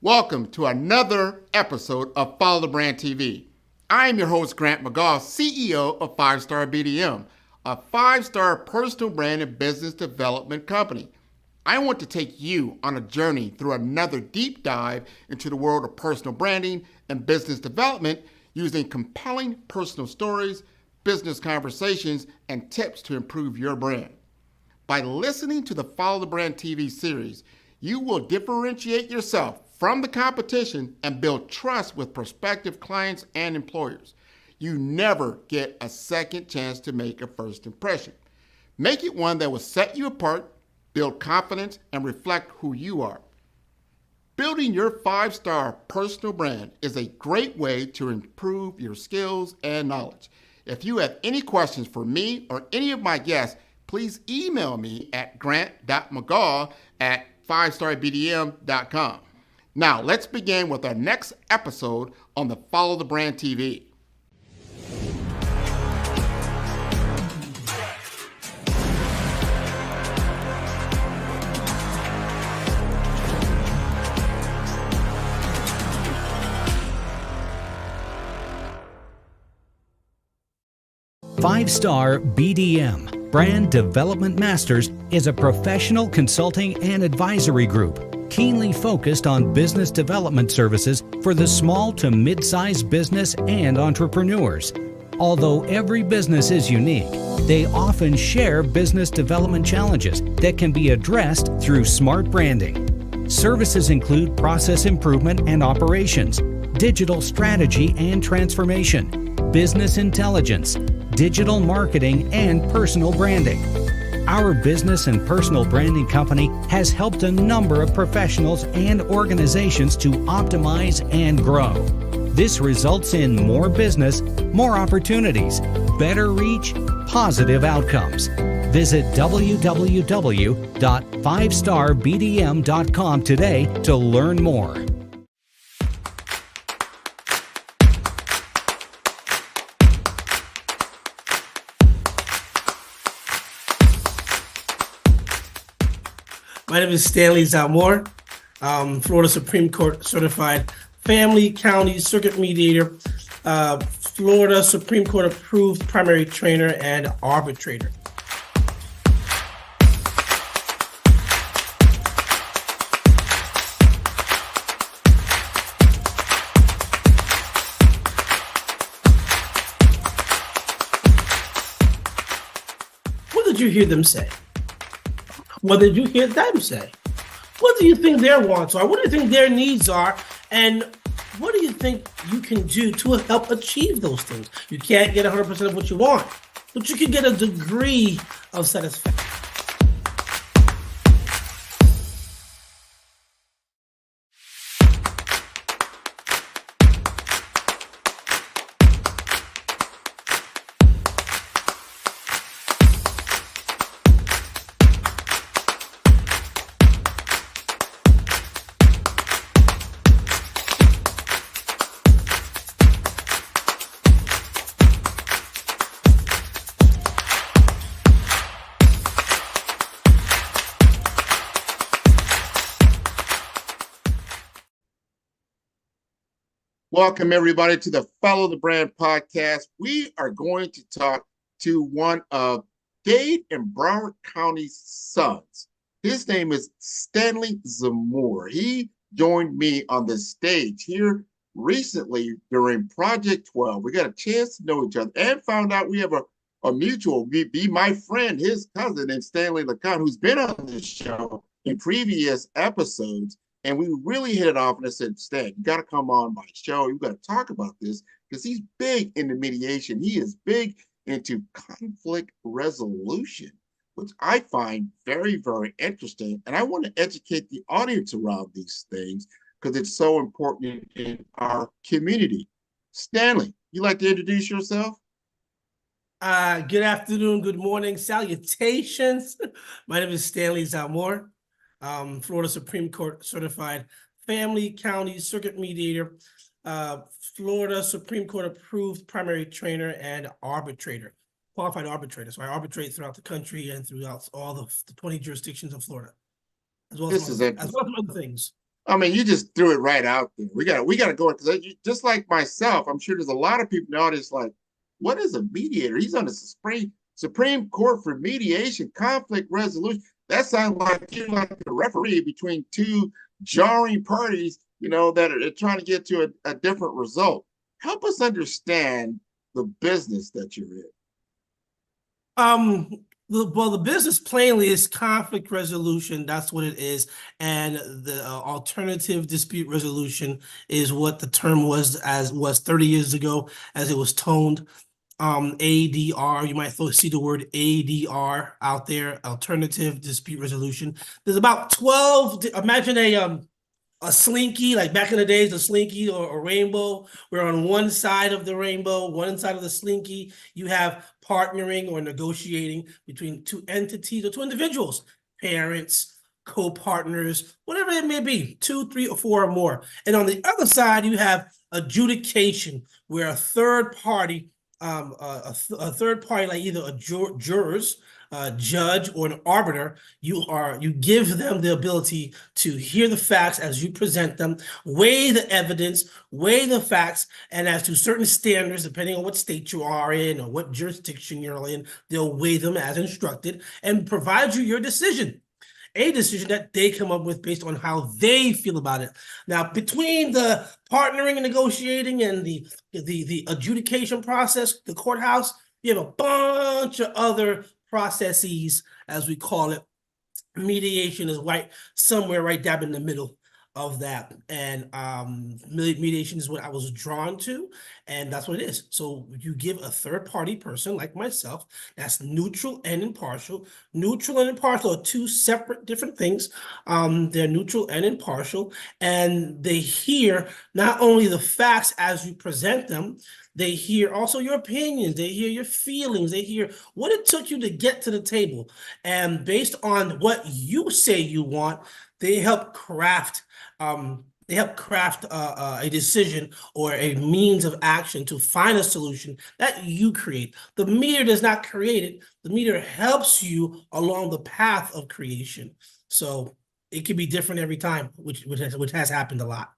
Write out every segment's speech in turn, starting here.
Welcome to another episode of Follow the Brand TV. I am your host, Grant McGaugh, CEO of 5-Star BDM, a 5-star personal brand and business development company. I want to take you on a journey through another deep dive into the world of personal branding and business development using compelling personal stories, business conversations, and tips to improve your brand. By listening to the Follow the Brand TV series, you will differentiate yourself from the competition and build trust with prospective clients and employers. You never get a second chance to make a first impression. Make it one that will set you apart, build confidence, and reflect who you are. Building your 5-star personal brand is a great way to improve your skills and knowledge. If you have any questions for me or any of my guests, please email me at grant.mcgaugh@5starbdm.com. Now, let's begin with our next episode on the Follow the Brand TV. Five-Star BDM, Brand Development Masters, is a professional consulting and advisory group keenly focused on business development services for the small to mid-sized business and entrepreneurs. Although every business is unique, they often share business development challenges that can be addressed through smart branding. Services include process improvement and operations, digital strategy and transformation, business intelligence, digital marketing, and personal branding. Our business and personal branding company has helped a number of professionals and organizations to optimize and grow. This results in more business, more opportunities, better reach, positive outcomes. Visit www.5starbdm.com today to learn more. My name is Stanley Zalmore, Florida Supreme Court certified family, county, circuit mediator, Florida Supreme Court approved primary trainer and arbitrator. What did you hear them say? What did you hear them say? What do you think their wants are? What do you think their needs are? And what do you think you can do to help achieve those things? You can't get 100% of what you want, but you can get a degree of satisfaction. Welcome, everybody, to the Follow the Brand podcast. We are going to talk to one of Dade and Broward County's sons. His name is Stanley Zalmore. He joined me on the stage here recently during Project 12. We got a chance to know each other and found out we have a mutual, be my friend, his cousin, and Stanley LeCon, who's been on this show in previous episodes. And we really hit it off, and I said, Stan, you got to come on my show. You got to talk about this because he's big into mediation. He is big into conflict resolution, which I find very, very interesting. And I want to educate the audience around these things because it's so important in our community. Stanley, you like to introduce yourself? Good afternoon, good morning, salutations. My name is Stanley Zalmore. Florida Supreme Court certified family, county, circuit mediator, Florida Supreme Court approved primary trainer and arbitrator, qualified arbitrator. So I arbitrate throughout the country and throughout all the 20 jurisdictions of Florida, as well as other things. I mean, you just threw it right out there. We got to go because just like myself, I'm sure there's a lot of people now that's like, what is a mediator? He's on the Supreme Court for mediation, conflict resolution. That sounds like you're like the referee between two jarring parties, that are trying to get to a different result. Help us understand the business that you're in. The business plainly is conflict resolution. That's what it is. And the alternative dispute resolution is what the term was 30 years ago as it was toned. ADR, you might see the word ADR out there, alternative dispute resolution. There's about 12, imagine a slinky, like back in the days, a slinky or a rainbow, where on one side of the rainbow, one side of the slinky, you have partnering or negotiating between two entities or two individuals, parents, co-partners, whatever it may be, 2, 3, or 4 or more. And on the other side, you have adjudication, where a third party, like either a jurors, judge, or an arbiter, you give them the ability to hear the facts as you present them, weigh the evidence, weigh the facts, and as to certain standards, depending on what state you are in or what jurisdiction you're in, they'll weigh them as instructed and provide you your decision. A decision that they come up with based on how they feel about it. Now, between the partnering and negotiating and the adjudication process, the courthouse, you have a bunch of other processes, as we call it. Mediation is somewhere right dab in the middle of that. And mediation is what I was drawn to, and that's what it is. So you give a third-party person like myself that's neutral and impartial. Neutral and impartial are two separate different things. They're neutral and impartial, and they hear not only the facts as you present them, they hear also your opinions, they hear your feelings, they hear what it took you to get to the table. And based on what you say you want, they help craft a decision or a means of action to find a solution that you create. The meter does not create it. The meter helps you along the path of creation. So it can be different every time, which has happened a lot.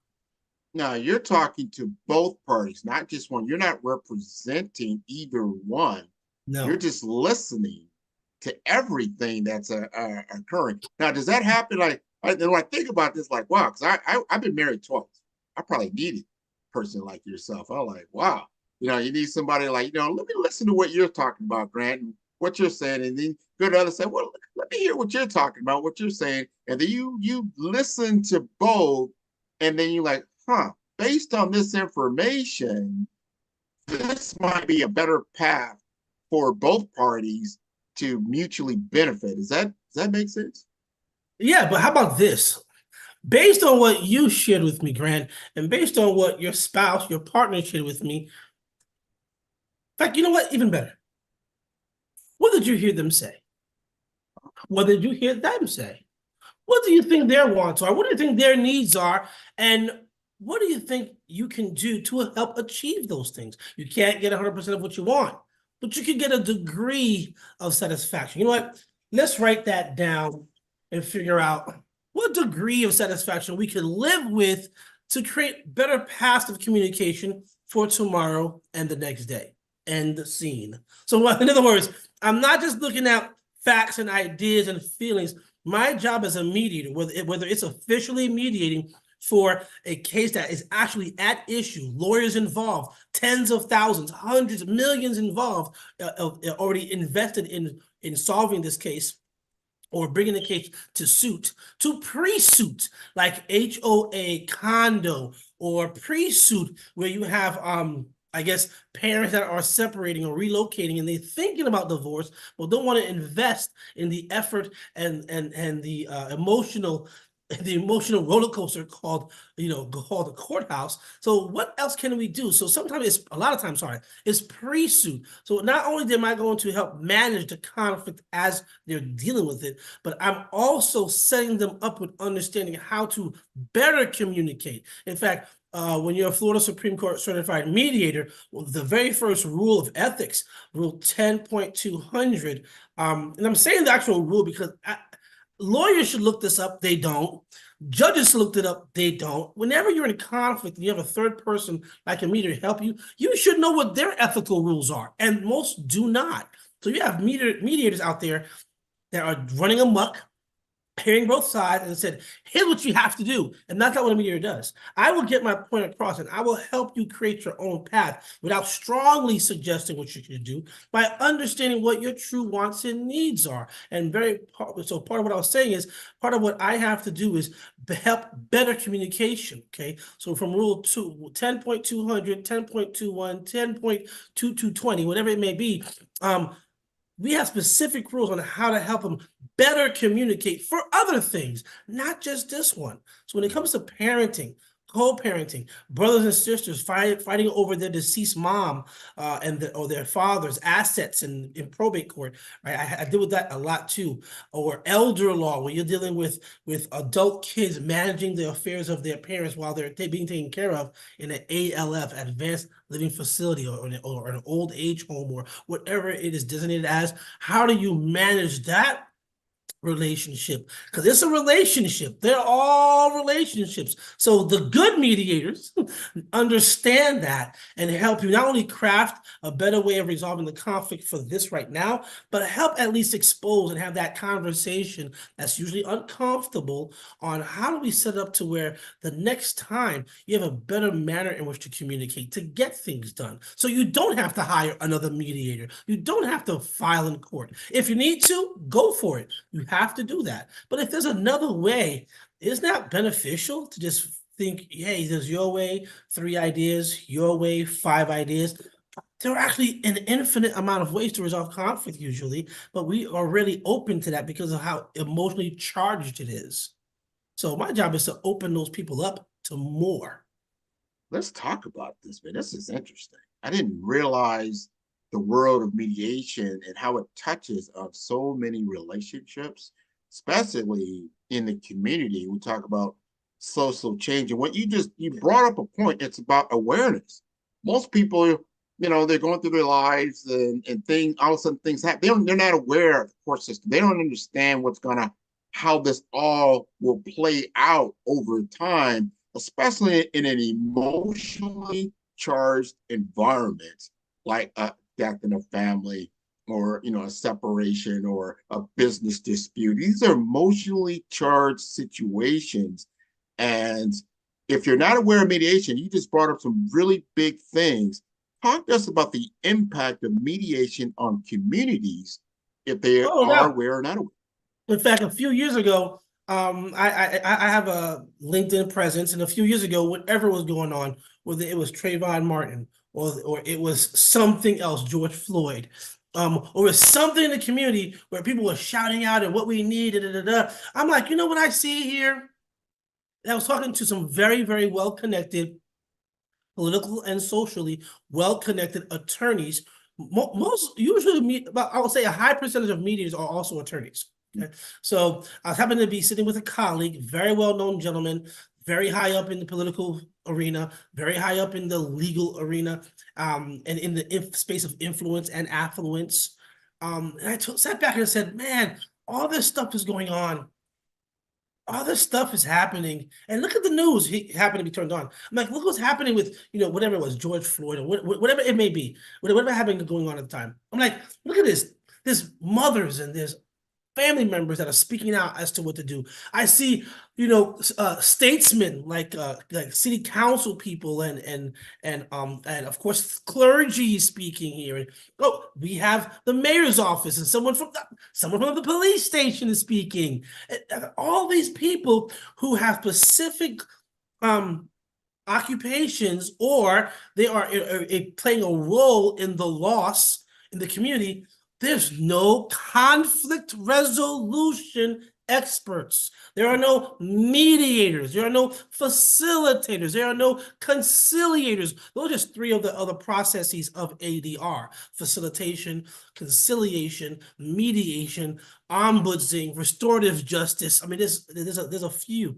Now, you're talking to both parties, not just one. You're not representing either one. No. You're just listening to everything that's occurring. Now, does that happen? Like, when I think about this, like, wow, because I've been married twice. I probably needed a person like yourself. I'm like, wow, you need somebody like, let me listen to what you're talking about, Grant, and what you're saying, and then go to the other side. Well, let me hear what you're talking about, what you're saying, and then you listen to both, and then you're like, based on this information, this might be a better path for both parties to mutually benefit. Does that make sense? Yeah, but how about this? Based on what you shared with me, Grant, and based on what your spouse, your partner shared with me, in fact, you know what? Even better. What did you hear them say? What did you hear them say? What do you think their wants are? What do you think their needs are? And what do you think you can do to help achieve those things? You can't get 100% of what you want, but you can get a degree of satisfaction. You know what? Let's write that down and figure out what degree of satisfaction we can live with to create better paths of communication for tomorrow and the next day. End the scene. So in other words, I'm not just looking at facts and ideas and feelings. My job as a mediator, whether it's officially mediating for a case that is actually at issue, lawyers involved, tens of thousands, hundreds of millions involved, already invested in solving this case, or bringing the case to suit, to pre-suit, like HOA, condo, or pre-suit, where you have parents that are separating or relocating and they're thinking about divorce, but don't want to invest in the effort and the emotional roller coaster called the courthouse. So what else can we do? So a lot of times, it's pre-suit. So not only am I going to help manage the conflict as they're dealing with it, but I'm also setting them up with understanding how to better communicate. In fact, when you're a Florida Supreme Court certified mediator, the very first rule of ethics, Rule 10.200, and I'm saying the actual rule because lawyers should look this up. They don't. Judges looked it up, they don't. Whenever you're in conflict and you have a third person like a mediator help you, you should know what their ethical rules are, and most do not. So you have mediators out there that are running amok, hearing both sides, and said, here's what you have to do. And that's not what a mediator does. I will get my point across and I will help you create your own path without strongly suggesting what you should do, by understanding what your true wants and needs are. And so part of what I was saying is, part of what I have to do is help better communication. Okay. So from rule 10.200, 10.21, 10.2220, whatever it may be, we have specific rules on how to help them better communicate for other things, not just this one. So when it comes to parenting, co-parenting, brothers and sisters fighting over their deceased mom or their father's assets in probate court, right? I deal with that a lot too. Or elder law, where you're dealing with adult kids managing the affairs of their parents while they're being taken care of in an ALF, advanced living facility, or an old age home, or whatever it is designated as. How do you manage that relationship? Because it's a relationship. They're all relationships. So the good mediators understand that and help you not only craft a better way of resolving the conflict for this right now, but help at least expose and have that conversation that's usually uncomfortable on how do we set up to where the next time you have a better manner in which to communicate to get things done. So you don't have to hire another mediator. You don't have to file in court. If you need to, go for it. You have to do that. But if there's another way, isn't that beneficial to just think, hey, there's your way, 3 ideas, your way, 5 ideas? There are actually an infinite amount of ways to resolve conflict usually, but we are really open to that because of how emotionally charged it is. So my job is to open those people up to more. Let's talk about this, man. This is interesting. I didn't realize the world of mediation and how it touches on so many relationships, especially in the community. We talk about social change, and what you brought up a point. It's about awareness. Most people, they're going through their lives and things, all of a sudden things happen. They're not aware of the court system. They don't understand how this all will play out over time, especially in an emotionally charged environment like a death in a family, or a separation, or a business dispute. These are emotionally charged situations. And if you're not aware of mediation, you just brought up some really big things. Talk to us about the impact of mediation on communities, if they are aware or not aware. In fact, a few years ago, I have a LinkedIn presence, and a few years ago, whatever was going on, whether it was Trayvon Martin or it was something else, George Floyd, or it was something in the community where people were shouting out and what we need, I'm like, you know what I see here? And I was talking to some very, very well-connected, political and socially well-connected attorneys. Usually, I would say a high percentage of mediators are also attorneys. Okay. So I happened to be sitting with a colleague, very well-known gentleman, very high up in the political arena, very high up in the legal arena, and in the space of influence and affluence. And I sat back and said, man, all this stuff is going on. All this stuff is happening. And look at the news. He happened to be turned on. I'm like, look what's happening with, whatever it was, George Floyd, or whatever it may be, whatever happened going on at the time. I'm like, look at this. There's mothers and there's family members that are speaking out as to what to do. I see, statesmen like city council people and of course clergy speaking here. And we have the mayor's office and someone from the police station is speaking. And all these people who have specific occupations, or they are playing a role in the loss in the community. There's no conflict resolution experts. There are no mediators. There are no facilitators. There are no conciliators. Those are just 3 of the other processes of ADR: facilitation, conciliation, mediation, ombudsing, restorative justice. I mean, there's a few.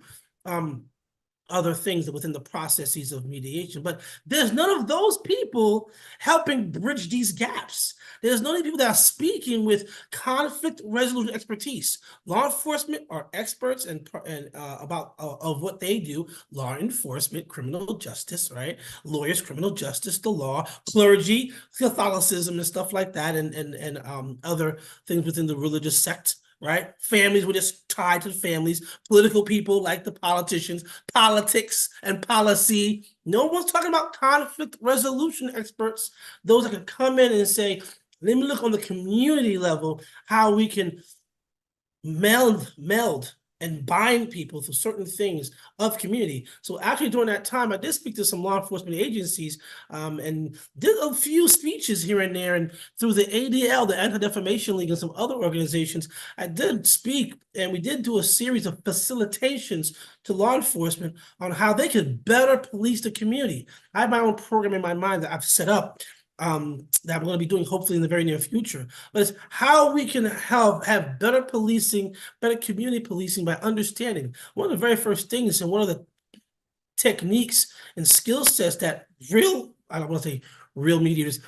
other things within the processes of mediation. But there's none of those people helping bridge these gaps. There's none of the people that are speaking with conflict resolution expertise. Law enforcement are experts and about of what they do. Law enforcement, criminal justice, right? Lawyers, criminal justice, the law, clergy, Catholicism, and stuff like that, and other things within the religious sect. Right? Families were just tied to families, political people like the politicians, politics and policy. No one's talking about conflict resolution experts, those that can come in and say, let me look on the community level, how we can meld and bind people to certain things of community. So actually during that time, I did speak to some law enforcement agencies and did a few speeches here and there, and through the ADL, the Anti-Defamation League, and some other organizations, I did speak, and we did do a series of facilitations to law enforcement on how they could better police the community. I have my own program in my mind that I've set up that I'm going to be doing hopefully in the very near future. But it's how we can have better policing, better community policing by understanding. One of the very first things and one of the techniques and skill sets that I don't want to say real mediators,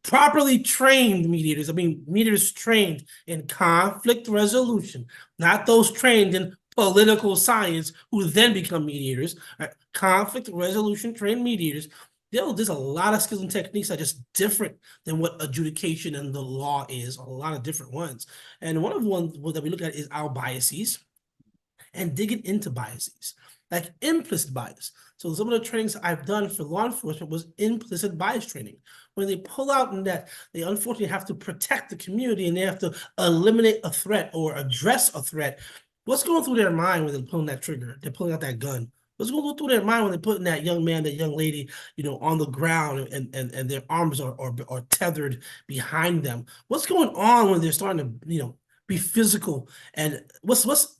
properly trained mediators, I mean mediators trained in conflict resolution, not those trained in political science who then become mediators, right? Conflict resolution trained mediators. There's a lot of skills and techniques that are just different than what adjudication and the law is, a lot of different ones. And one of the ones that we look at is our biases and digging into biases, like implicit bias. So some of the trainings I've done for law enforcement was implicit bias training. When they pull out in that, they unfortunately have to protect the community and they have to eliminate a threat or address a threat. What's going through their mind when they're pulling that trigger? They're pulling out that gun. What's going through their mind when they're putting that young man, that young lady, on the ground and their arms are tethered behind them? What's going on when they're starting to, be physical? And what's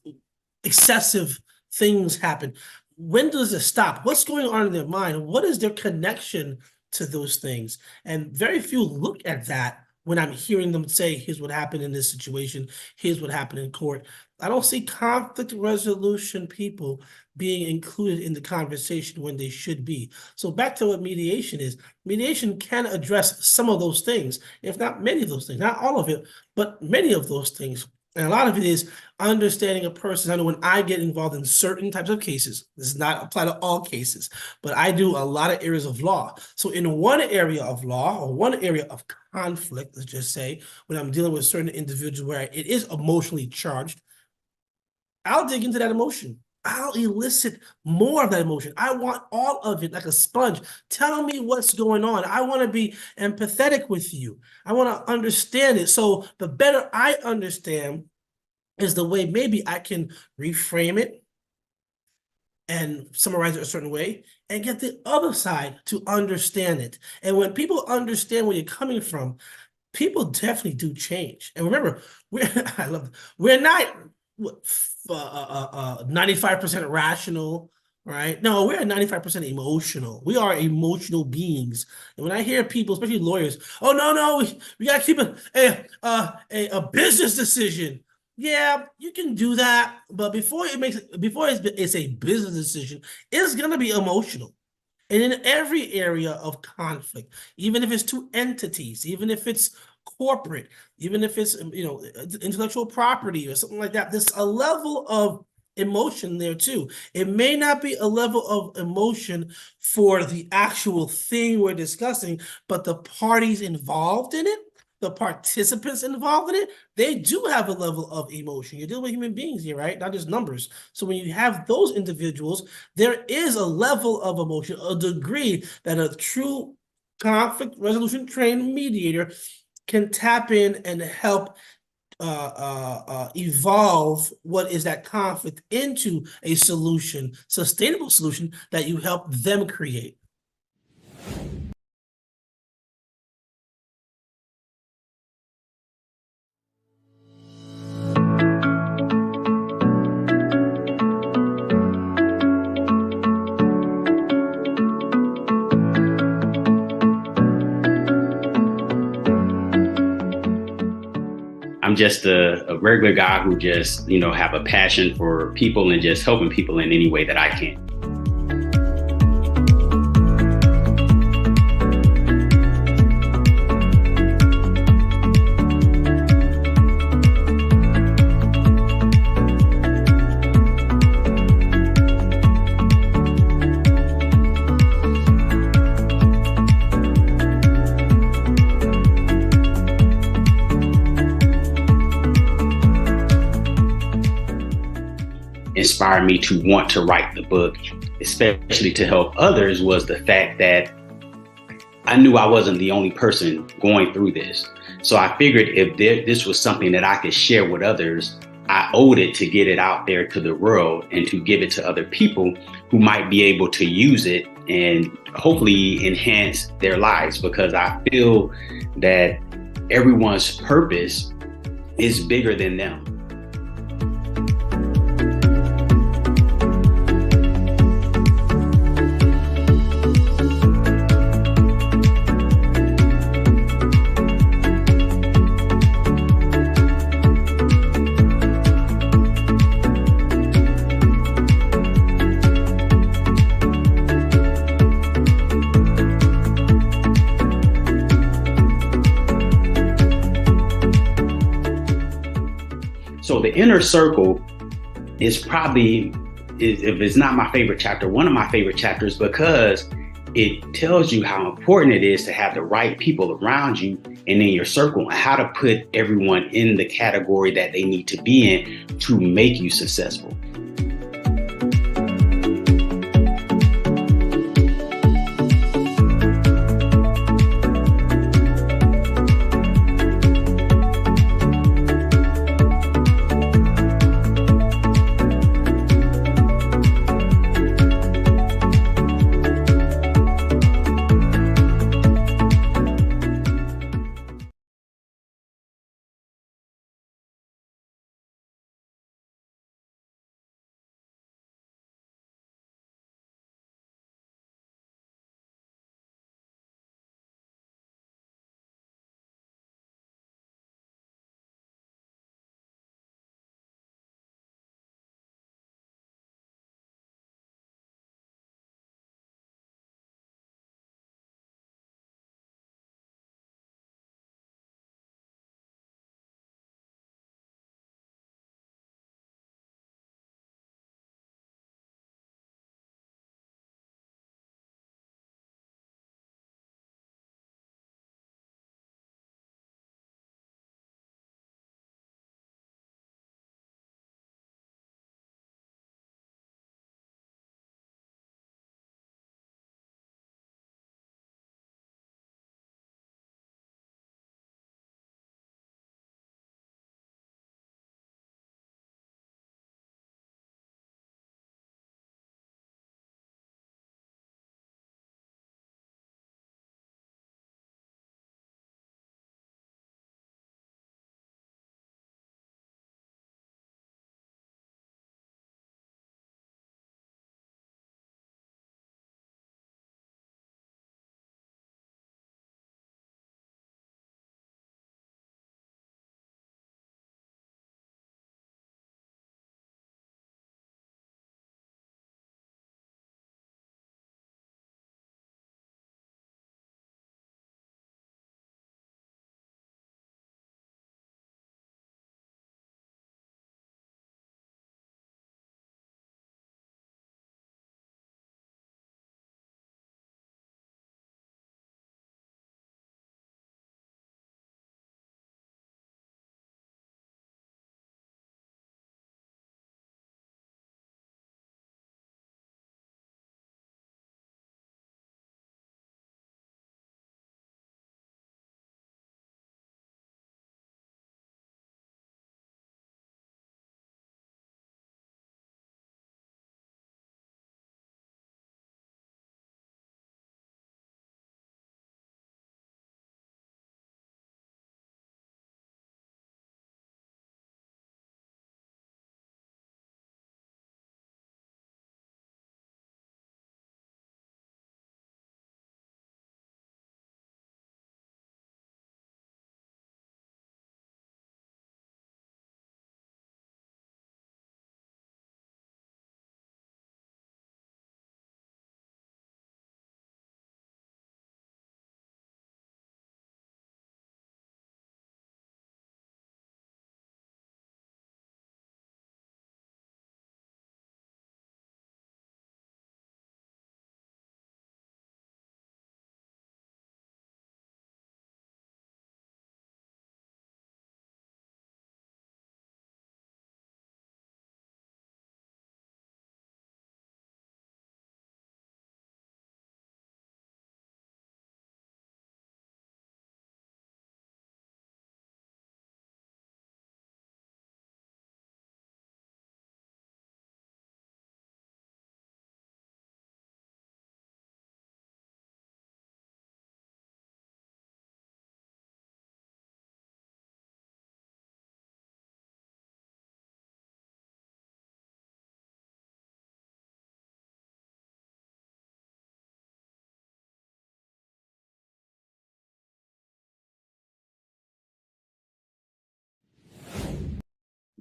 excessive things happen? When does it stop? What's going on in their mind? What is their connection to those things? And very few look at that when I'm hearing them say, here's what happened in this situation, here's what happened in court. I don't see conflict resolution people being included in the conversation when they should be. So back to what mediation is. Mediation can address some of those things, if not many of those things, not all of it, but many of those things. And a lot of it is understanding a person. I know when I get involved in certain types of cases, this does not apply to all cases, but I do a lot of areas of law. So in one area of law or one area of conflict, let's just say, when I'm dealing with certain individuals where it is emotionally charged, I'll dig into that emotion. I'll elicit more of that emotion. I want all of it like a sponge. Tell me what's going on. I want to be empathetic with you. I want to understand it. So the better I understand is the way maybe I can reframe it and summarize it a certain way and get the other side to understand it. And when people understand where you're coming from, people definitely do change. And remember, we're not 95% rational, right? No, we're 95% emotional. We are emotional beings. And when I hear people, especially lawyers, oh no, we gotta keep a business decision. Yeah, you can do that, but before it's a business decision, it's gonna be emotional. And in every area of conflict, even if it's two entities, even if it's corporate, even if it's intellectual property or something like that, there's a level of emotion there too. It may not be a level of emotion for the actual thing we're discussing, but the parties involved in it, the participants involved in it, they do have a level of emotion. You're dealing with human beings here, right? Not just numbers. So when you have those individuals, there is a level of emotion, a degree that a true conflict resolution trained mediator can tap in and help evolve what is that conflict into a solution, sustainable solution that you help them create. I'm just a regular guy who just, have a passion for people and just helping people in any way that I can. inspired me to want to write the book, especially to help others, was the fact that I knew I wasn't the only person going through this. So I figured if this was something that I could share with others, I owed it to get it out there to the world and to give it to other people who might be able to use it and hopefully enhance their lives, because I feel that everyone's purpose is bigger than them. So the inner circle is probably, if it's not my favorite chapter, one of my favorite chapters, because it tells you how important it is to have the right people around you and in your circle, and how to put everyone in the category that they need to be in to make you successful.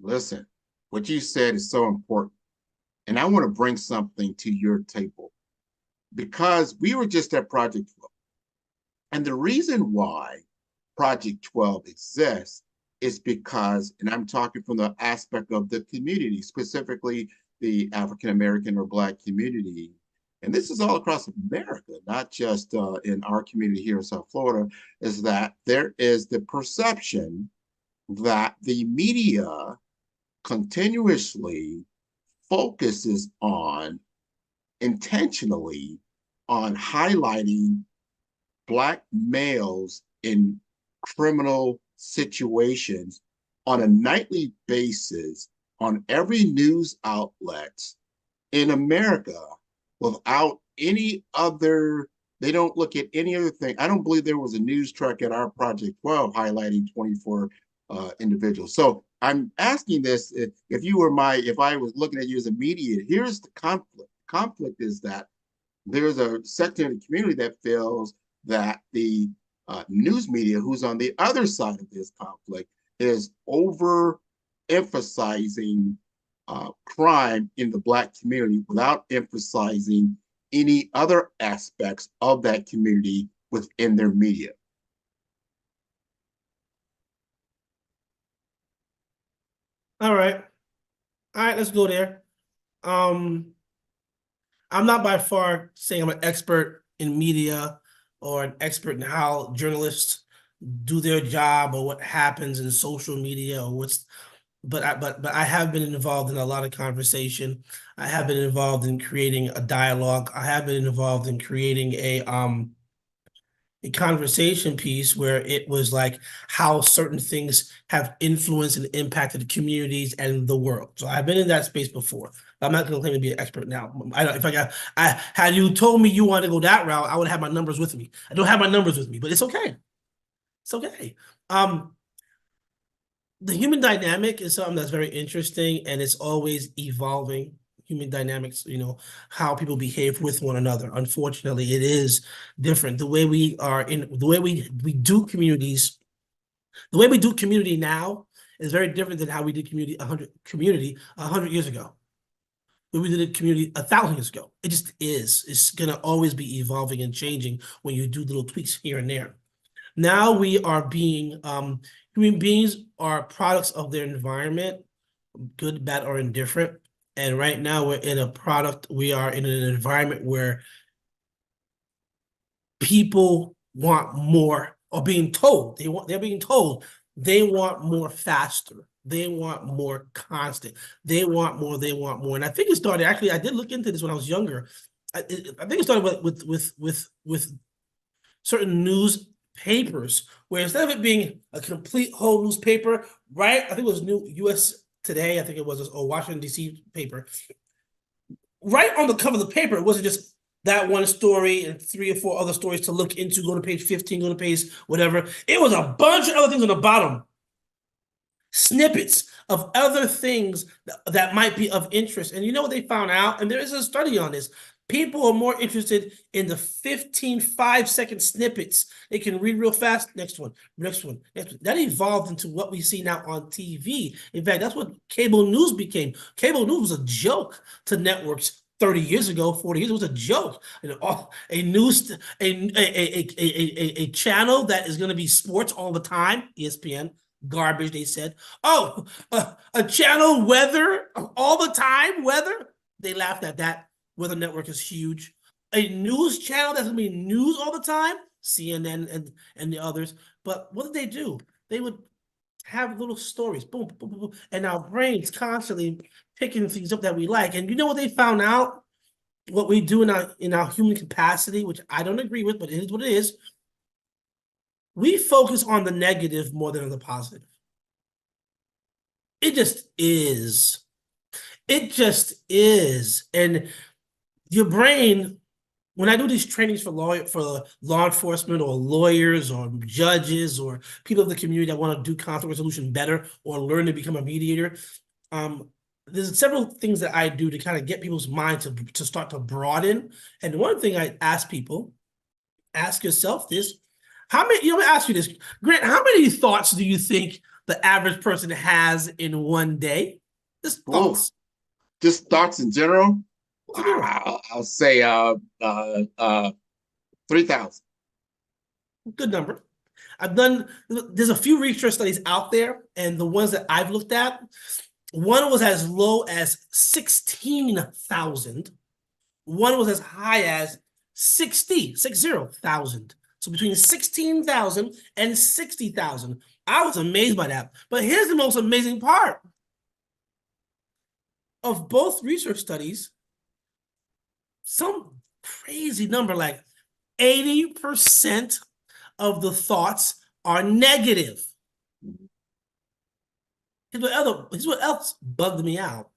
Listen, what you said is so important. And I want to bring something to your table because we were just at Project 12. And the reason why Project 12 exists is because, and I'm talking from the aspect of the community, specifically the African American or Black community. And this is all across America, not just in our community here in South Florida, is that there is the perception that the media continuously focuses on intentionally on highlighting Black males in criminal situations on a nightly basis on every news outlet in America without any other, they don't look at any other thing. I don't believe there was a news track at our Project 12 highlighting 24 individuals. So I'm asking this, if you were if I was looking at you as a mediator, here's the conflict. Conflict is that there's a section of the community that feels that the news media, who's on the other side of this conflict, is over emphasizing crime in the Black community without emphasizing any other aspects of that community within their media. All right. All right, let's go there. I'm not by far saying I'm an expert in media or an expert in how journalists do their job or what happens in social media or but I have been involved in a lot of conversation. I have been involved in creating a dialogue. I have been involved in creating a conversation piece where it was like how certain things have influenced and impacted the communities and the world. So I've been in that space before. I'm not going to claim to be an expert now. Had you told me you wanted to go that route, I would have my numbers with me. I don't have my numbers with me, but it's okay. It's okay. The human dynamic is something that's very interesting and it's always evolving. Human dynamics, how people behave with one another. Unfortunately, it is different. The way we do communities, the way we do community now is very different than how we did community 100 years ago. The way we did community 1,000 years ago. It just is. It's gonna always be evolving and changing when you do little tweaks here and there. Now we are being human beings are products of their environment, good, bad, or indifferent. And right now we are in an environment where people want more, or they're being told they want more faster. They want more constant. They want more. And I think it started, actually, I did look into this when I was younger. I think it started with certain newspapers, where instead of it being a complete whole newspaper, right? I think it was New U.S. Today, I think it was a Washington, D.C. paper. Right on the cover of the paper, it wasn't just that one story and 3 or 4 other stories to look into, go to page 15, go to page whatever. It was a bunch of other things on the bottom. Snippets of other things that might be of interest. And you know what they found out? And there is a study on this. People are more interested in the 15 5-second snippets. They can read real fast. Next one. That evolved into what we see now on TV. In fact, that's what cable news became. Cable news was a joke to networks 30 years ago, 40 years. It was a joke. A channel that is going to be sports all the time, ESPN, garbage, they said. Oh, a channel weather all the time, weather. They laughed at that. Weather network is huge. A news channel that's gonna be news all the time, CNN and the others. But what did they do? They would have little stories, boom, boom, boom, boom, and our brains constantly picking things up that we like. And you know what they found out? What we do in our human capacity, which I don't agree with, but it is what it is. We focus on the negative more than on the positive. It just is. It just is. And your brain, when I do these trainings for law enforcement or lawyers or judges or people in the community that want to do conflict resolution better or learn to become a mediator, there's several things that I do to kind of get people's minds to start to broaden. And one thing I ask people, ask yourself this, let me ask you this, Grant, how many thoughts do you think the average person has in one day? Just Oh, thoughts. just thoughts in general. What's a good one? I'll say 3,000. Good number. There's a few research studies out there, and the ones that I've looked at, one was as low as 16,000. One was as high as 60,000. So between 16,000 and 60,000. I was amazed by that. But here's the most amazing part. Of both research studies, some crazy number like 80% of the thoughts are negative. Here's what else bugged me out.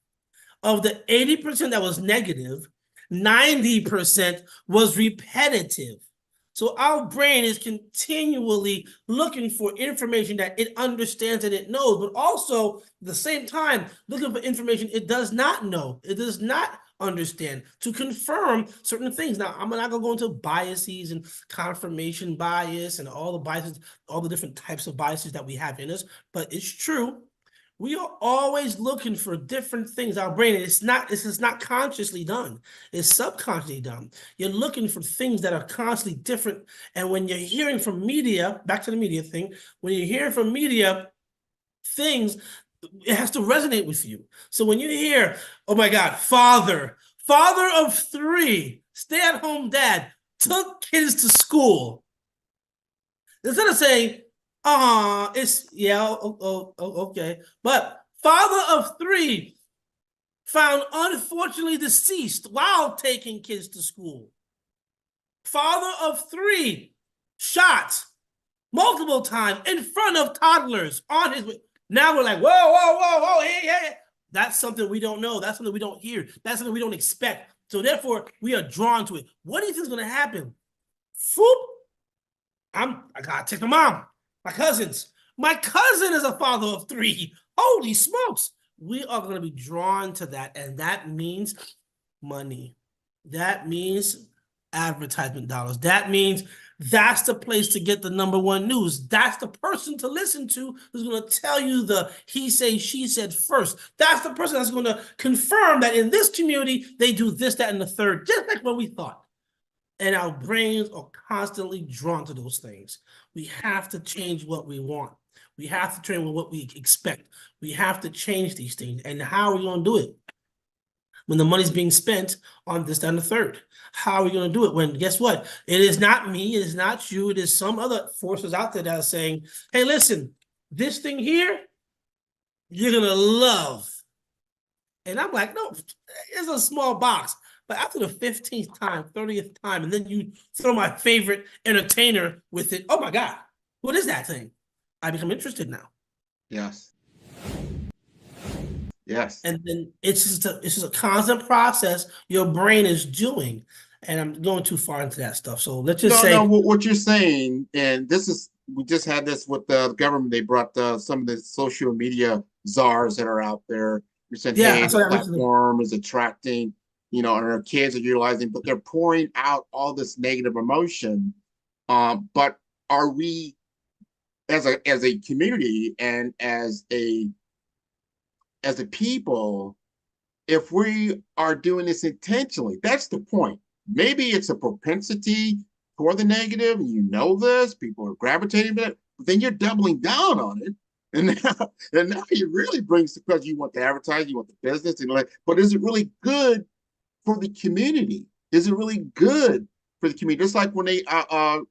Of the 80% that was negative, 90% was repetitive. So our brain is continually looking for information that it understands and it knows, but also at the same time looking for information it does not know, it does not understand, to confirm certain things. Now, I'm not gonna go into biases and confirmation bias and all the biases, all the different types of biases that we have in us, but it's true. We are always looking for different things. Our brain, this is not consciously done. It's subconsciously done. You're looking for things that are constantly different. And when you're hearing from media, back to the media thing, when you're hearing from media things, it has to resonate with you. So when you hear, oh my God, father of 3, stay-at-home dad, took kids to school. Instead of saying, okay. But father of 3 found unfortunately deceased while taking kids to school. Father of 3 shot multiple times in front of toddlers on his way. Now we're like, whoa, hey. That's something we don't know. That's something we don't hear. That's something we don't expect. So therefore, we are drawn to it. What do you think is going to happen? I gotta take my mom. My cousins. My cousin is a father of 3. Holy smokes. We are going to be drawn to that. And that means money. That means advertisement dollars. That means that's the place to get the #1 news. That's the person to listen to who's going to tell you the he say, she said first. That's the person that's going to confirm that in this community, they do this, that, and the third, just like what we thought. And our brains are constantly drawn to those things. We have to change what we want. We have to train with what we expect. We have to change these things. And how are we going to do it? When the money's being spent on this, that, and the third. How are we going to do it when, guess what? It is not me, it is not you, it is some other forces out there that are saying, hey, listen, this thing here, you're going to love. And I'm like, no, it's a small box. But after the 15th time, 30th time, and then you throw my favorite entertainer with it, oh my God, what is that thing? I become interested now. Yes. And then it's just a constant process your brain is doing. And I'm going too far into that stuff. So let's just say. No, what you're saying, and we just had this with the government. They brought some of the social media czars that are out there. You're saying, hey, the platform is attracting, and our kids are utilizing, but they're pouring out all this negative emotion. But are we, as a community and as a people, if we are doing this intentionally, that's the point. Maybe it's a propensity for the negative, and this, people are gravitating to it, but then you're doubling down on it. And now you really brings because you want the advertising, you want the business, but is it really good for the community? Is it really good for the community? Just like when they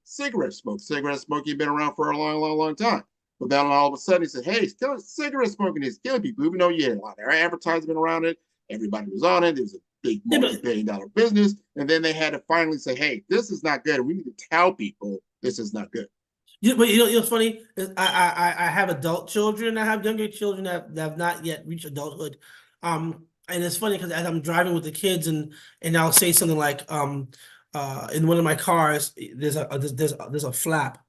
cigarette smoking been around for a long time. But then all of a sudden he said, hey, cigarette smoking is killing people, even though you had a lot of advertisement around it, everybody was on it, it was a big multi-billion-dollar business, and then they had to finally say, hey, this is not good, and we need to tell people this is not good. But what's funny is I have adult children, I have younger children that have not yet reached adulthood. And it's funny because as I'm driving with the kids and I'll say something like in one of my cars there's a flap.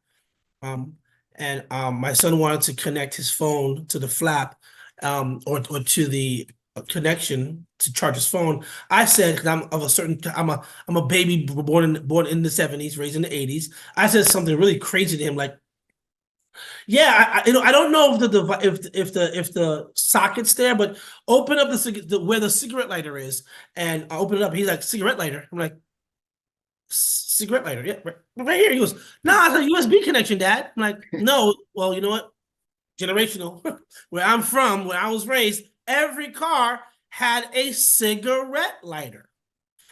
And my son wanted to connect his phone to the flap or to the connection to charge his phone. I said, because I'm a baby born in the 70s, raised in the 80s. I said something really crazy to him, like, Yeah, I don't know if the socket's there, but open up where the cigarette lighter is, and I open it up. He's like, cigarette lighter. I'm like, cigarette lighter, yeah, right here. He goes, nah, it's a USB connection, Dad. I'm like, no. Well, you know what? Generational. Where I'm from, where I was raised, every car had a cigarette lighter.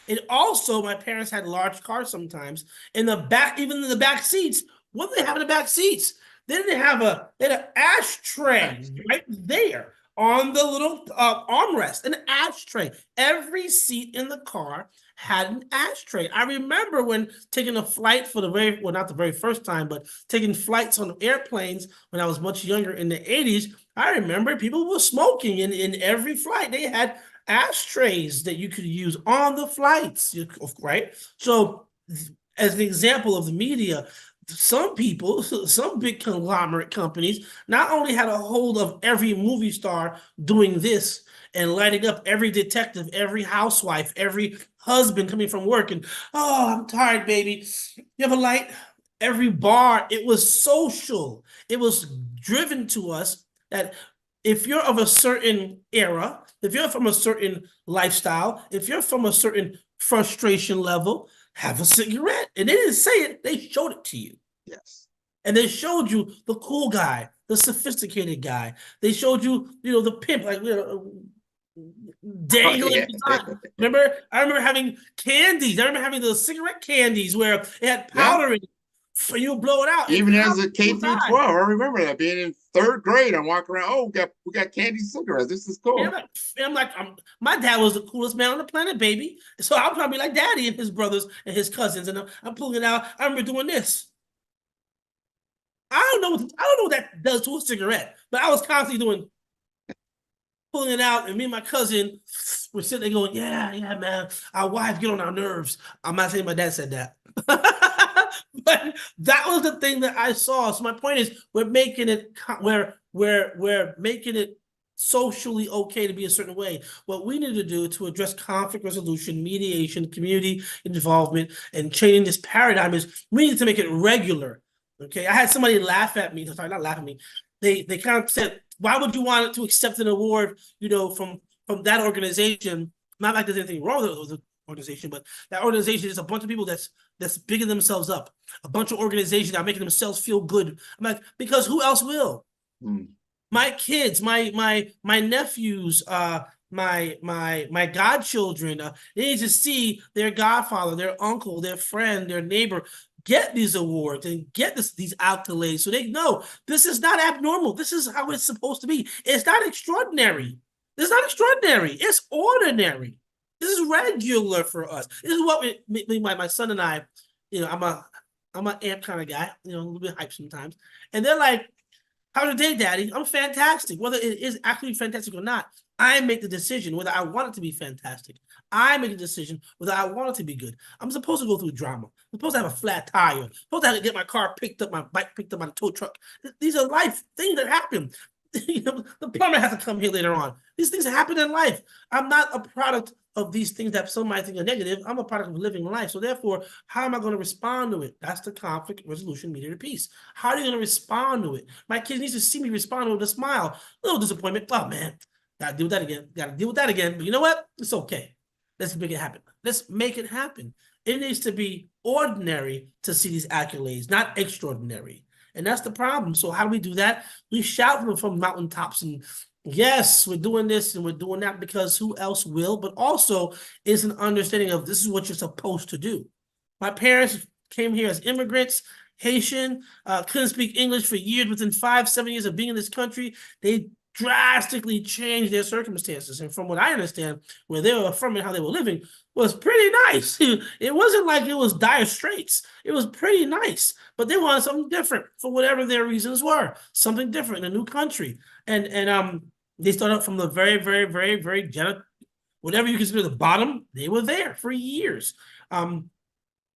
And also, my parents had large cars sometimes. In the back, even in the back seats, what did they have in the back seats? They had an ashtray right there on the little armrest, an ashtray. Every seat in the car had an ashtray. I remember when taking a flight for not the very first time, but taking flights on airplanes when I was much younger in the 80s. I remember people were smoking in every flight. They had ashtrays that you could use on the flights, right? So, as an example of the media, some people, some big conglomerate companies, not only had a hold of every movie star doing this and lighting up every detective, every housewife, every husband coming from work and, oh, I'm tired, baby. You have a light? Every bar, it was social. It was driven to us that if you're of a certain era, if you're from a certain lifestyle, if you're from a certain frustration level, have a cigarette. And they didn't say it, they showed it to you. Yes. And they showed you the cool guy, the sophisticated guy. They showed you, the pimp, like, dangling beside. Remember? I remember having candies. I remember having the cigarette candies where it had powder in it. For you blow it out. Even as a K through 12, I remember that being in third grade. I'm walking around. Oh, we got candy cigarettes. This is cool. And I'm like, my dad was the coolest man on the planet, baby. So I'm trying to be like Daddy and his brothers and his cousins, and I'm pulling it out. I remember doing this. I don't know what that does to a cigarette, but I was constantly pulling it out, and me and my cousin were sitting there going, yeah, man, our wives get on our nerves. I'm not saying my dad said that. But that was the thing that I saw. So my point is, we're making it we're making it socially okay to be a certain way. What we need to do to address conflict resolution, mediation, community involvement, and changing this paradigm is we need to make it regular. Okay, I had somebody laugh at me. Sorry, not laugh at me. They kind of said, "Why would you want to accept an award? From that organization? Not like there's anything wrong with the organization, but that organization is a bunch of people that's bigging themselves up. A bunch of organizations that are making themselves feel good. I'm like, because who else will? My kids, my nephews, my godchildren, they need to see their godfather, their uncle, their friend, their neighbor get these awards and get these accolades, so they know this is not abnormal. This is how it's supposed to be. It's not extraordinary. It's not extraordinary. It's ordinary. This is regular for us. This is what my son and I, I'm an amp kind of guy, a little bit hype sometimes. And they're like, how's your day, Daddy? I'm fantastic. Whether it is actually fantastic or not, I make the decision whether I want it to be fantastic. I make a decision whether I want it to be good. I'm supposed to go through drama. I'm supposed to have a flat tire. I'm supposed to have to get my car picked up, my bike picked up by the tow truck. These are life things that happen. The plumber has to come here later on. These things happen in life. I'm not a product of these things that some might think are negative. I'm a product of living life. So therefore, how am I going to respond to it? That's the conflict resolution mediator piece. How are you going to respond to it? My kids need to see me respond with a smile. A little disappointment. Oh, man, got to deal with that again. Got to deal with that again. But you know what? It's okay. Let's make it happen. Let's make it happen. It needs to be ordinary to see these accolades, not extraordinary. And that's the problem. So how do we do that? We shout them from mountaintops and yes, we're doing this and we're doing that because who else will? But also is an understanding of this is what you're supposed to do. My parents came here as immigrants, Haitian, couldn't speak English for years. Within 5-7 years of being in this country, they drastically changed their circumstances. And from what I understand, where they were from and how they were living was pretty nice. It wasn't like it was dire straits. It was pretty nice, but they wanted something different for whatever their reasons were, something different in a new country. And they started from the very, very, very, very whatever you consider the bottom, they were there for years.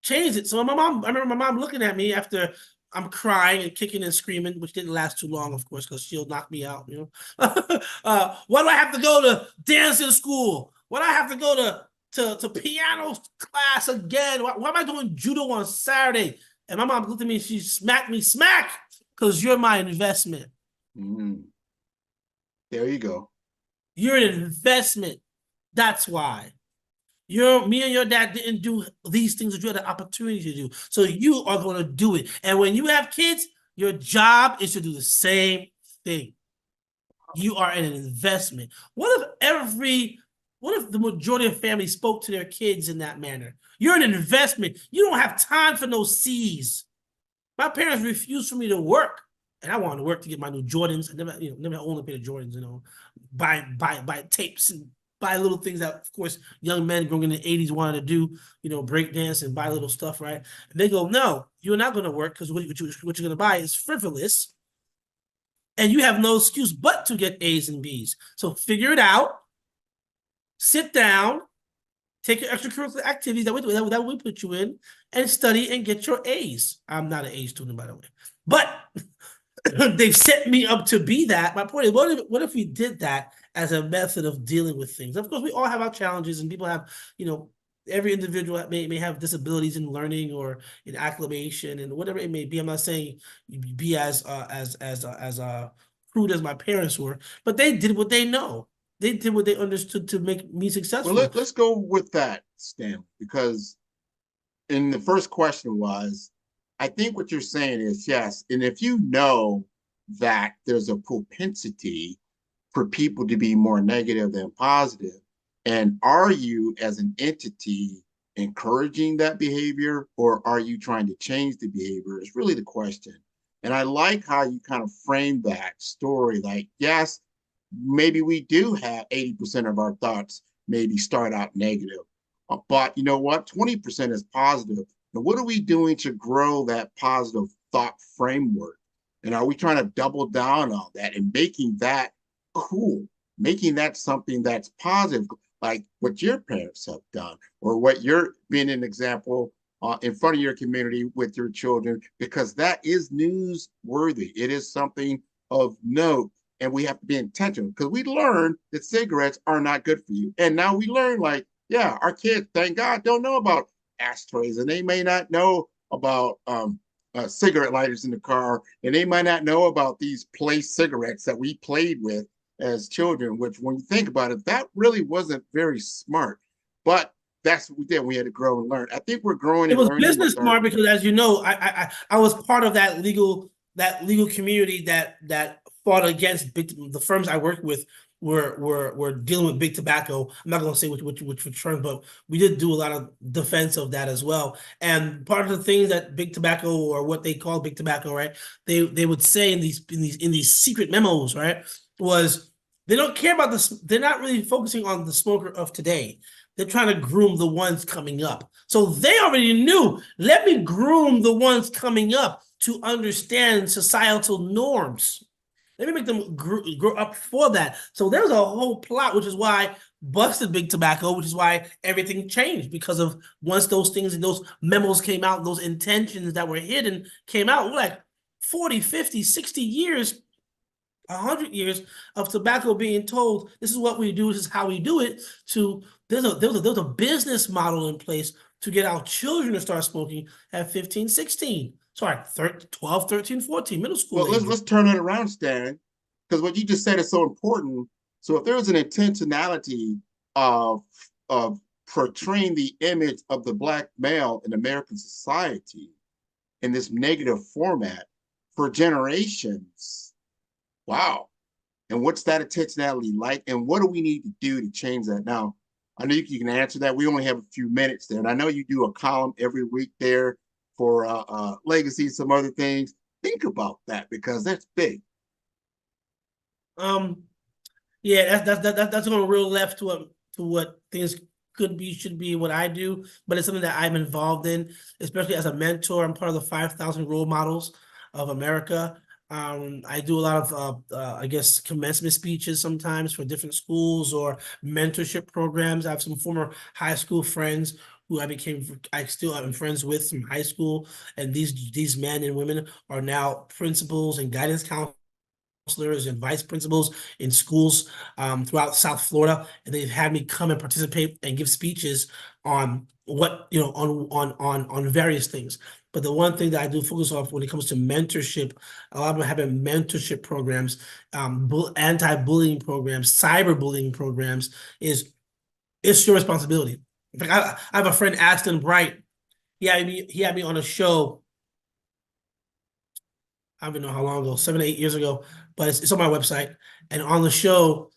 Changed it. So I remember my mom looking at me after I'm crying and kicking and screaming, which didn't last too long, of course, because she'll knock me out, Why do I have to go to dancing school? Why do I have to go to piano class again? Why am I doing judo on Saturday? And my mom looked at me and she smacked me, smack! Because you're my investment. Mm. There you go. You're an investment. That's why. Me and your dad didn't do these things that you had the opportunity to do. So you are going to do it. And when you have kids, your job is to do the same thing. You are an investment. What if the majority of families spoke to their kids in that manner? You're an investment. You don't have time for no C's. My parents refused for me to work. And I wanted to work to get my new Jordans. I never owned a pair of Jordans, buy tapes and buy little things that, of course, young men growing in the 80s wanted to do, break dance and buy little stuff, right? And they go, no, you're not going to work because what you're going to buy is frivolous. And you have no excuse but to get A's and B's. So figure it out, sit down, take your extracurricular activities that we put you in, and study and get your A's. I'm not an A student, by the way. But they've set me up to be that. My point is, what if we did that as a method of dealing with things? Of course, we all have our challenges, and people have, every individual may have disabilities in learning or in acclimation and whatever it may be. I'm not saying be as crude as my parents were, but they did what they know. They did what they understood to make me successful. Well, let's go with that, Stan, because in the first question was, I think what you're saying is yes. And if you know that there's a propensity for people to be more negative than positive, and are you as an entity encouraging that behavior, or are you trying to change the behavior is really the question. And I like how you kind of frame that story like, yes, maybe we do have 80% of our thoughts maybe start out negative. But you know what? 20% is positive. And what are we doing to grow that positive thought framework? And are we trying to double down on that and making that cool, making that something that's positive, like what your parents have done, or what you're being an example in front of your community with your children, because that is newsworthy. It is something of note. And we have to be intentional because we learned that cigarettes are not good for you. And now we learn, like, yeah, our kids, thank God, don't know about ashtrays, and they may not know about cigarette lighters in the car, and they might not know about these place cigarettes that we played with as children, which when you think about it, that really wasn't very smart. But that's what we did. We had to grow and learn. I think we're growing and learning. It was business smart because, as you know, I was part of that legal community that fought against the firms I worked with were dealing with big tobacco. I'm not going to say which term, but we did do a lot of defense of that as well. And part of the things that big tobacco, or what they call big tobacco, right? They would say in these secret memos, right, was they don't care about this. They're not really focusing on the smoker of today. They're trying to groom the ones coming up. So they already knew, let me groom the ones coming up to understand societal norms. Let me make them grow up for that. So there's a whole plot, which is why busted big tobacco, which is why everything changed, because of once those things and those memos came out, those intentions that were hidden came out, we're like 40, 50, 60 years, 100 years of tobacco being told, this is what we do, this is how we do it, to there's a business model in place to get our children to start smoking at 15, 16. Sorry, 12, 13, 14, middle school. Well, let's turn it around, Stan, because what you just said is so important. So if there's an intentionality of portraying the image of the Black male in American society in this negative format for generations, wow. And what's that intentionality like? And what do we need to do to change that? Now, I know you can answer that. We only have a few minutes there. And I know you do a column every week there for legacy, some other things. Think about that, because that's big. Yeah, that's going real left to what things could be, should be, what I do, but it's something that I'm involved in, especially as a mentor. I'm part of the 5,000 Role Models of America. I do a lot of, I guess, commencement speeches sometimes for different schools or mentorship programs. I have some former high school friends who I still am friends with from high school. And these men and women are now principals and guidance counselors counselors and vice principals in schools throughout South Florida, and they've had me come and participate and give speeches on what, on various things. But the one thing that I do focus on when it comes to mentorship, a lot of them having mentorship programs, anti-bullying programs, cyberbullying programs, is it's your responsibility. In fact, I have a friend, Aston Bright. He had me on a show. I don't even know how long ago, 7 to 8 years ago, but it's on my website. And on the show,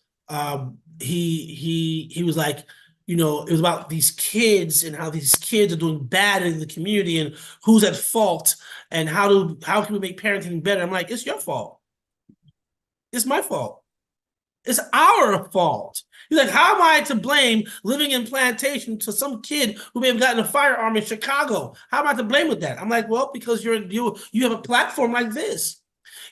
he was like, it was about these kids and how these kids are doing bad in the community and who's at fault and how can we make parenting better? I'm like, it's your fault. It's my fault. It's our fault. He's like, how am I to blame living in plantation to some kid who may have gotten a firearm in Chicago? How am I to blame with that? I'm like, well, because you have a platform like this.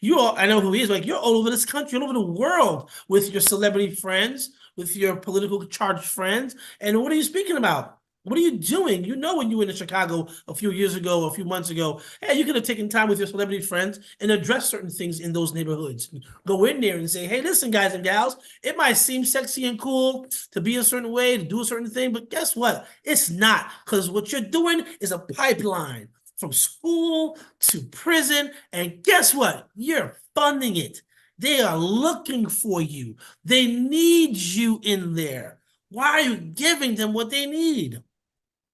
I know who he is. Like, you're all over this country, all over the world with your celebrity friends, with your political charged friends. And what are you speaking about? What are you doing? When you were in Chicago a few years ago, a few months ago, hey, you could have taken time with your celebrity friends and address certain things in those neighborhoods. Go in there and say, hey, listen, guys and gals, it might seem sexy and cool to be a certain way, to do a certain thing, but guess what? It's not, because what you're doing is a pipeline from school to prison, and guess what? You're funding it. They are looking for you. They need you in there. Why are you giving them what they need?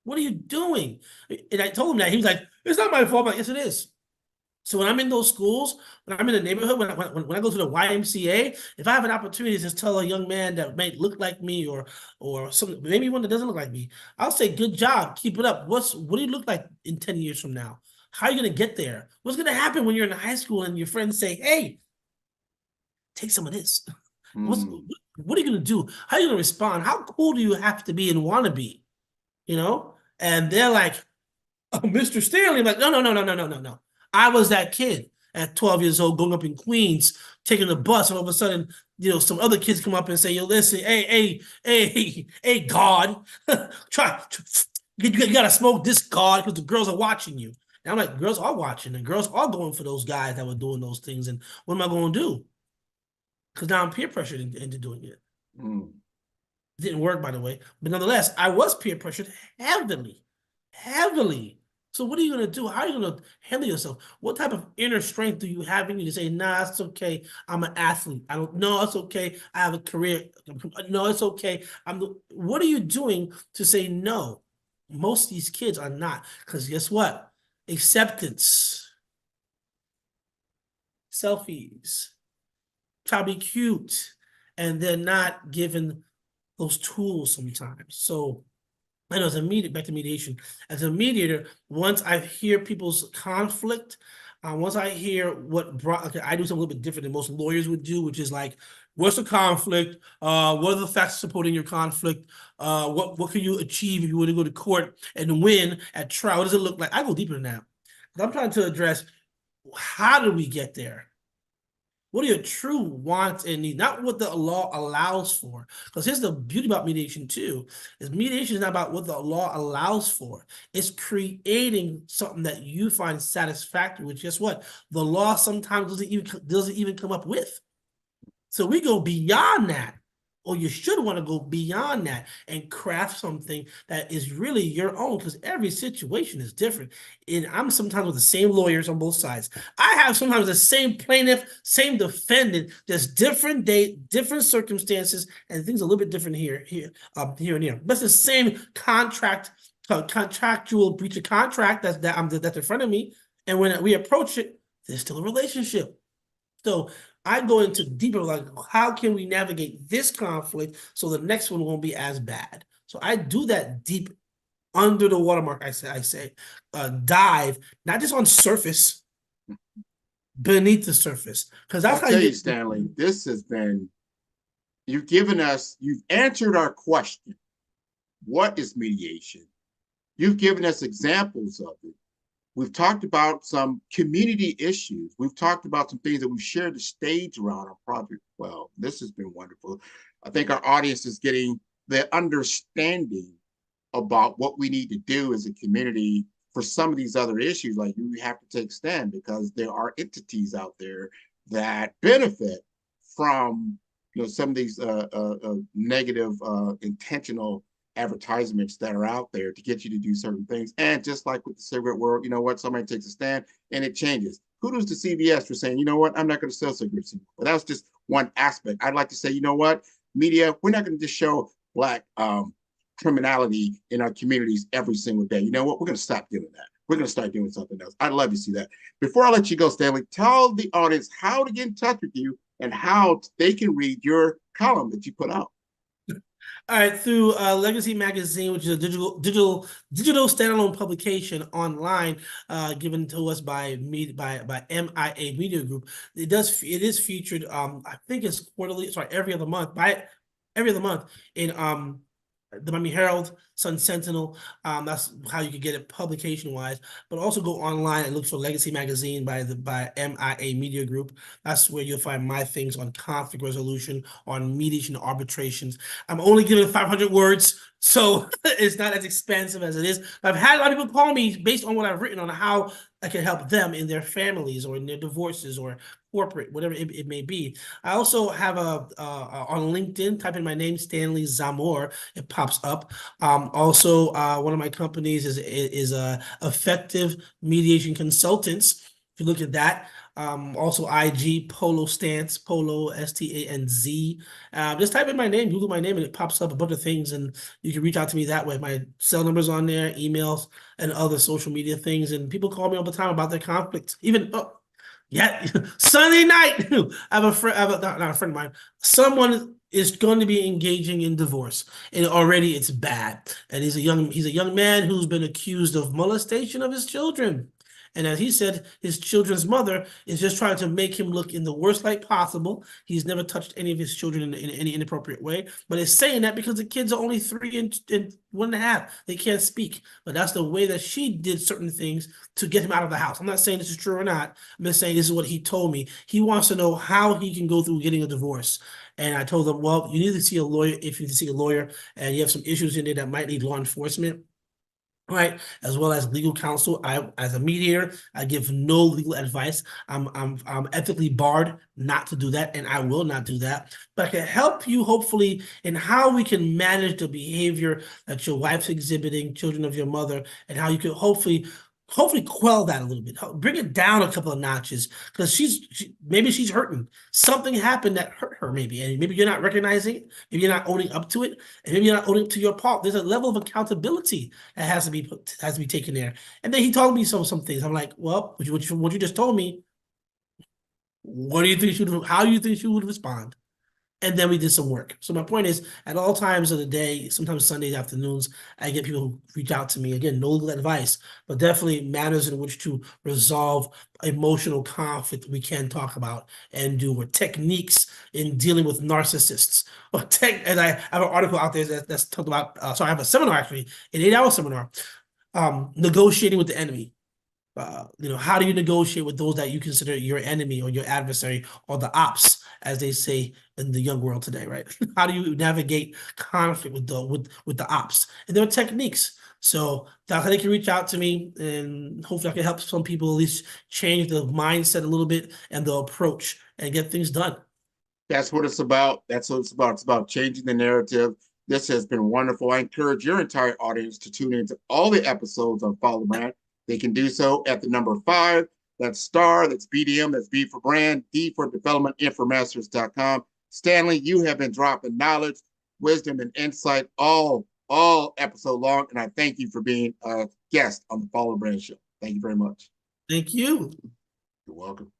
What are you doing? And I told him that. He was like, it's not my fault. But yes, it is. So when I'm in those schools, when I'm in the neighborhood, when I go to the YMCA, if I have an opportunity to tell a young man that may look like me or some, maybe one that doesn't look like me, I'll say, good job, keep it up. What do you look like in 10 years from now? How are you going to get there? What's going to happen when you're in high school and your friends say, hey, take some of this? What are you going to do? How are you going to respond? How cool do you have to be and want to be? And they're like, oh, Mr. Stanley. I'm like, no. I was that kid at 12 years old going up in Queens, taking the bus, and all of a sudden, some other kids come up and say, yo, listen, hey, God, you gotta smoke this God because the girls are watching you. And I'm like, girls are watching, and girls are going for those guys that were doing those things, and what am I going to do? Because now I'm peer pressured into doing it. Didn't work, by the way. But nonetheless, I was peer pressured heavily. So what are you going to do? How are you going to handle yourself? What type of inner strength do you have in you to say, nah, it's okay. I'm an athlete. No, it's okay. I have a career. No, it's okay. What are you doing to say no? Most of these kids are not. Because guess what? Acceptance. Selfies. Try to be cute. And they're not given those tools sometimes. So I know back to mediation. As a mediator, once I hear people's conflict, once I hear I do something a little bit different than most lawyers would do, which is like, what's the conflict? What are the facts supporting your conflict? What can you achieve if you were to go to court and win at trial? What does it look like? I go deeper than that. I'm trying to address, how do we get there? What are your true wants and needs? Not what the law allows for. Because here's the beauty about mediation too, is mediation is not about what the law allows for. It's creating something that you find satisfactory, which guess what? The law sometimes doesn't even come up with. So we go beyond that. Or you should want to go beyond that and craft something that is really your own, because every situation is different. And I'm sometimes with the same lawyers on both sides. I have sometimes the same plaintiff, same defendant, just different date, different circumstances, and things a little bit different here and here. But it's the same contractual breach of contract that's in front of me. And when we approach it, there's still a relationship. So I go into deeper, like, how can we navigate this conflict so the next one won't be as bad? So I do that deep under the watermark. I say, dive, not just on surface, beneath the surface. Because that's I'll tell you, Stanley, this has been, you've answered our question. What is mediation? You've given us examples of it. We've talked about some community issues. We've talked about some things that we've shared the stage around our project. Well, this has been wonderful. I think our audience is getting the understanding about what we need to do as a community for some of these other issues. Like, we have to take stand because there are entities out there that benefit from some of these negative intentional advertisements that are out there to get you to do certain things. And just like with the cigarette world, you know what? Somebody takes a stand and it changes. Kudos to CVS for saying, you know what? I'm not going to sell cigarettes anymore. But that was just one aspect. I'd like to say, you know what? Media, we're not going to just show Black criminality in our communities every single day. You know what? We're going to stop doing that. We're going to start doing something else. I'd love to see that. Before I let you go, Stanley, tell the audience how to get in touch with you and how they can read your column that you put out. All right, through Legacy Magazine, which is a digital standalone publication online, given to us by MIA Media Group. It is featured. I think it's every other month in the Miami Herald, Sun Sentinel. That's how you can get it publication-wise. But also go online and look for Legacy Magazine by MIA Media Group. That's where you'll find my things on conflict resolution, on mediation and arbitrations. I'm only giving 500 words, so it's not as expensive as it is. I've had a lot of people call me based on what I've written on how I can help them in their families or in their divorces or corporate, whatever it may be. I also have on LinkedIn, type in my name, Stanley Zamor, it pops up. Also, one of my companies is Effective Mediation Consultants. If you look at that, also IG, Polo Stance, Polo, STANZ. Just type in my name, Google my name, and it pops up a bunch of things, and you can reach out to me that way. My cell number's on there, emails, and other social media things. And people call me all the time about their conflicts. Sunday night, I have a friend, not a friend of mine, someone is going to be engaging in divorce, and already it's bad. And he's a young man who's been accused of molestation of his children. And as he said, his children's mother is just trying to make him look in the worst light possible. He's never touched any of his children in any inappropriate way, but it's saying that because the kids are only 3 and 1.5, they can't speak. But that's the way that she did certain things to get him out of the house. I'm not saying this is true or not. I'm just saying this is what he told me. He wants to know how he can go through getting a divorce. And I told him, well, you need to see a lawyer if you need to see a lawyer and you have some issues in there that might need law enforcement. Right, as well as legal counsel. As a mediator, I give no legal advice. I'm ethically barred not to do that, and I will not do that. But I can help you, hopefully, in how we can manage the behavior that your wife's exhibiting, children of your mother, and how you can hopefully quell that a little bit, bring it down a couple of notches, because maybe she's hurting. Something happened that hurt her, and maybe you're not recognizing it, maybe you're not owning up to it, and maybe you're not owning up to your part. There's a level of accountability that has to be taken there. And then he told me some things. I'm like, well, what you just told me, what do you think how do you think she would respond? And then we did some work. So my point is, at all times of the day, sometimes Sunday afternoons, I get people who reach out to me. Again, no legal advice, but definitely matters in which to resolve emotional conflict we can talk about and do, or techniques in dealing with narcissists. And I have an article out there that's talked about, I have a seminar actually, an 8-hour seminar, negotiating with the enemy. How do you negotiate with those that you consider your enemy or your adversary, or the ops, as they say in the young world today, right? How do you navigate conflict with the ops? And there are techniques. So that's how they can reach out to me, and hopefully I can help some people at least change the mindset a little bit and the approach and get things done. That's what it's about. That's what it's about. It's about changing the narrative. This has been wonderful. I encourage your entire audience to tune into all the episodes on Follow the Brand. They can do so at the number 5. That's star, that's BDM, that's B for brand, D for development, infomasters.com. Stanley, you have been dropping knowledge, wisdom, and insight all episode long, and I thank you for being a guest on the Follow the Brand Show. Thank you very much. Thank you. You're welcome.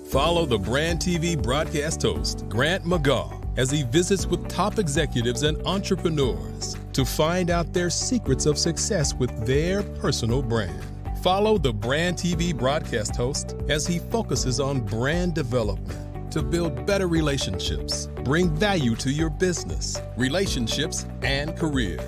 Follow the Brand TV broadcast host, Grant McGaugh, as he visits with top executives and entrepreneurs to find out their secrets of success with their personal brand. Follow the Brand TV broadcast host as he focuses on brand development to build better relationships, bring value to your business, relationships, and career.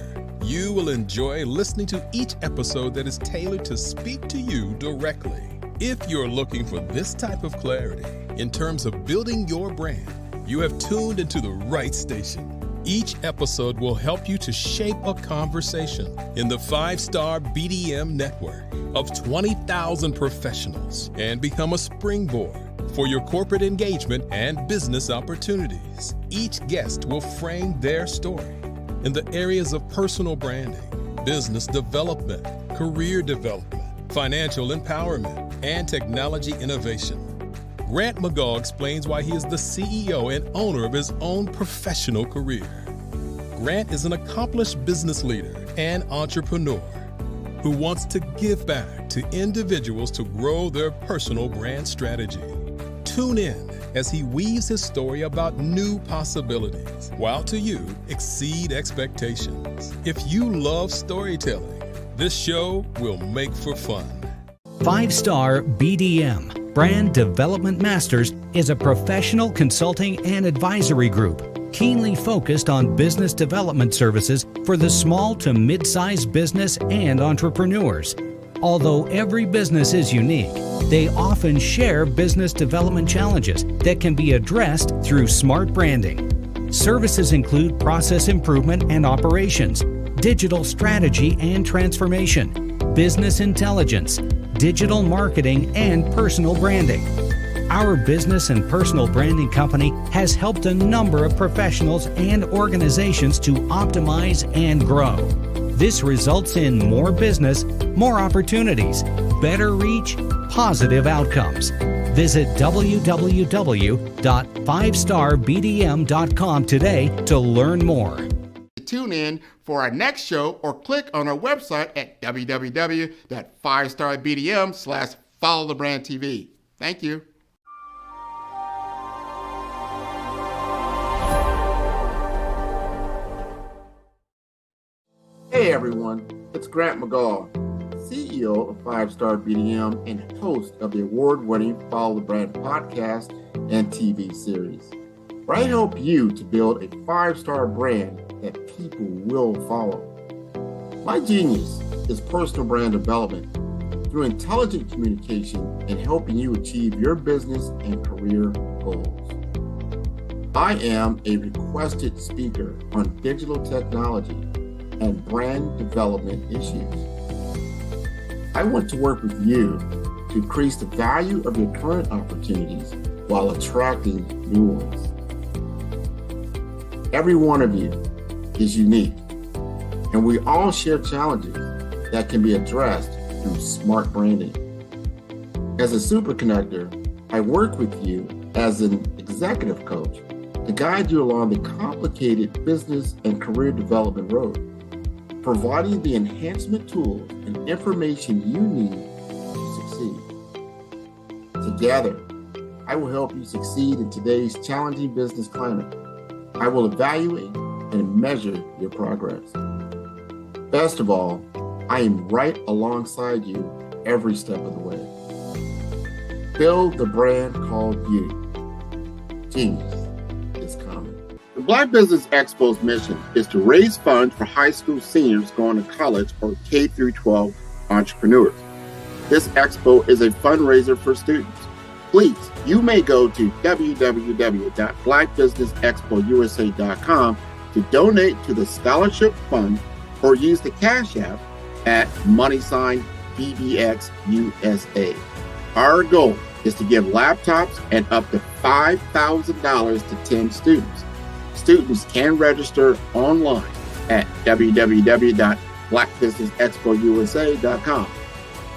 You will enjoy listening to each episode that is tailored to speak to you directly. If you're looking for this type of clarity in terms of building your brand, you have tuned into the right station. Each episode will help you to shape a conversation in the 5-Star BDM network of 20,000 professionals and become a springboard for your corporate engagement and business opportunities. Each guest will frame their story in the areas of personal branding, business development, career development, financial empowerment, and technology innovation. Grant McGaugh explains why he is the CEO and owner of his own professional career. Grant is an accomplished business leader and entrepreneur who wants to give back to individuals to grow their personal brand strategy. Tune in as he weaves his story about new possibilities, while to you exceed expectations. If you love storytelling, this show will make for fun. 5-Star BDM, Brand Development Masters, is a professional consulting and advisory group keenly focused on business development services for the small to mid-sized business and entrepreneurs. Although every business is unique, they often share business development challenges that can be addressed through smart branding. Services include process improvement and operations, digital strategy and transformation, business intelligence, digital marketing, and personal branding. Our business and personal branding company has helped a number of professionals and organizations to optimize and grow. This results in more business, more opportunities, better reach, positive outcomes. Visit www.5starbdm.com today to learn more. Tune in for our next show or click on our website at www.5starbdm/followthebrandtv. Thank you. Hey everyone, it's Grant McGaugh, CEO of 5-Star BDM and host of the award-winning Follow the Brand podcast and TV series, where I help you to build a 5-star brand that people will follow. My genius is personal brand development through intelligent communication and helping you achieve your business and career goals. I am a requested speaker on digital technology and brand development issues. I want to work with you to increase the value of your current opportunities while attracting new ones. Every one of you is unique, and we all share challenges that can be addressed through smart branding. As a super connector, I work with you as an executive coach to guide you along the complicated business and career development road, providing the enhancement tools and information you need to succeed. Together, I will help you succeed in today's challenging business climate. I will evaluate and measure your progress. Best of all, I am right alongside you every step of the way. Build the brand called you. Genius is coming. The Black Business Expo's mission is to raise funds for high school seniors going to college or K-12 entrepreneurs. This expo is a fundraiser for students. Please, you may go to www.blackbusinessexpousa.com to donate to the scholarship fund or use the Cash App at $BBXUSA. Our goal is to give laptops and up to $5,000 to 10 students. Students can register online at www.blackbusinessexpousa.com.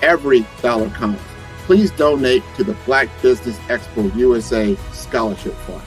Every dollar counts. Please donate to the Black Business Expo USA Scholarship Fund.